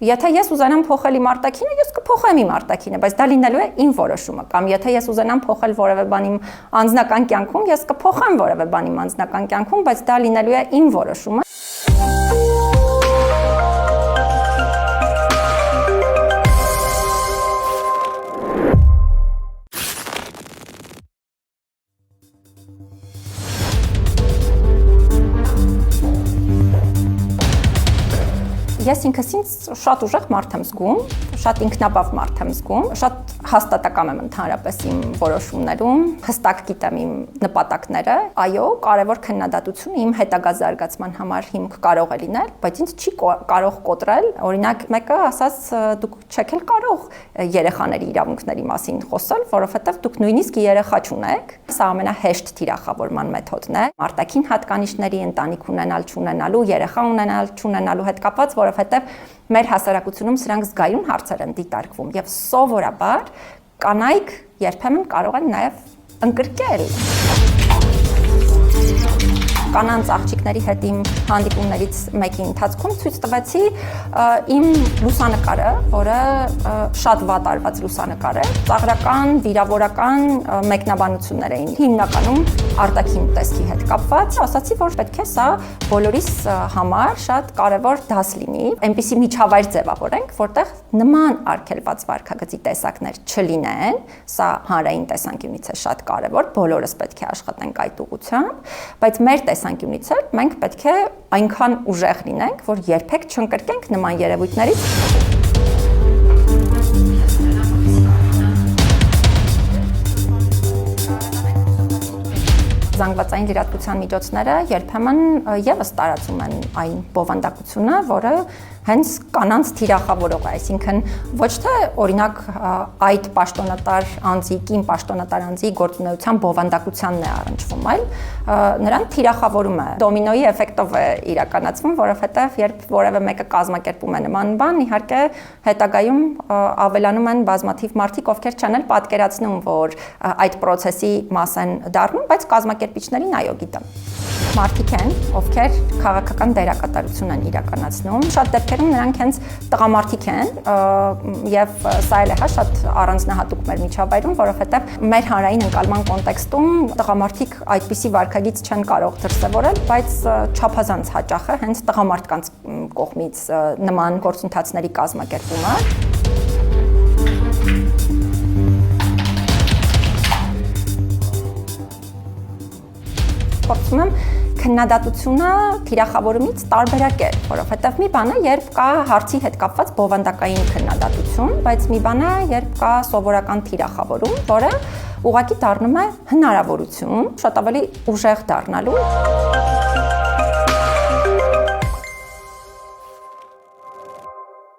Եթե ես ուզենամ փոխել իմ արտաքինը, ես կփոխեմ իմ արտաքինը, բայց դա լինելու է իմ որոշումը, կամ եթե ես ուզենամ փոխել որևէ բան իմ անձնական կյանքում, ես կփոխեմ որևէ բան իմ անձնական կյանքում, բայց դա լինելու է իմ որոշումը։ Ես ինքս ինձ շատ ուժեղ մարդ եմ զգում, շատ ինքնաբավ մարդ եմ զգում, շատ հաստատակամ եմ ընդհանրապես իմ որոշումներում, հստակ գիտեմ իմ նպատակները։ Այո, կարևոր քննադատությունը իմ հետագա զարգացման համար հիմք կարող է լինել, բայց ինձ չի կարող կոտրել։ Օրինակ, մեկը ասաց, դուք չեք էլ կարող երեխաների իրավունքների մասին խոսել, որովհետև դուք նույնիսկ երեխա չունեք։ Սա ամենահեշտ թիրախավորման մեթոդն է։ Արտաքին հատկանիշների, ընտանիք ունենալ, չունենալու, երեխա ունենալ, չունենալու հետ կապված, որովհետև մեր հասարակությունում սրանք զգայուն հարցեր են դիտարկվում եւ սովորաբար կանայք երբեմն կարող են նաեւ ընկրկել կանանց աղջիկների հետ իմ հանդիպումներից մեկի ընթացքում ցույց տվեցի իմ լուսանկարը, որը շատ վատ արված լուսանկար է, ծաղրական, վիրավորական մեկնաբանություններ էին հիմնականում արտաքին տեսքի հետ կապված։ Ասացի, որ պետք է սա բոլորիս համար շատ կարևոր դաս լինի, այնպիսի միջավայր ձևավորենք, որտեղ նման արգելված վարքագծի տեսակներ չլինեն, սա հանրային տեսանկյունից է շատ կարևոր, բոլորս պետք է աշխատենք այդ ուղղությամբ, բայց մեր տեսանկյունից էլ մենք պետք է այնքան ուժեղ լինենք, որ երբեք չընկրկենք նման երևույթներից։ Զանգվածային լրատվության միջոցները երբեմն եւս տարածում են այն բովանդակությունը, որը հենց կանանց թիրախավորող է, այսինքն ոչ թե օրինակ այդ պաշտոնատար անձի, կին պաշտոնատար անձի գործունեության բովանդակությանն է առնչվում, այլ նրան թիրախավորում է, դոմինոյի էֆեկտով է իրականացվում, որովհետև երբ որևէ մեկը կազմակերպում է նման բան, իհարկե հետագայում ավելանում են բազմաթիվ մարդիկ, ովքեր չեն էլ պատկերացնում, որ այդ process-ի մաս են դառնում, բայց կազմակերպիչներին այո գիտեմ։ Մարդիկ են, ովքեր քաղաքական դերակատարություն են իրականացնում, շատ դեպքերում նրանք հենց տղամարդիկ են եւ սա էլ է շատ առանձնահատուկ մեր միջավայրում, որովհետեւ մեր հանրային ընկալման կոնտեքստում տղամարդիկ այդպիսի վարքագիծ չեն կարող դրսևորել, բայց չափազանց հաճախ է հենց տղամարդկանց կողմից նման գործընթացների կազմակերպումը։ Փորձում եմ քննադատությունը թիրախավորումից տարբերակել, որովհետև մի բան է, երբ կա հարցի հետ կապված բովանդակային քննադատություն, բայց մի բան է, երբ կա սովորական թիրախավորում, որը ուղղակի դառնում է հնարավորություն շատ ավելի ուժեղ դառնալու։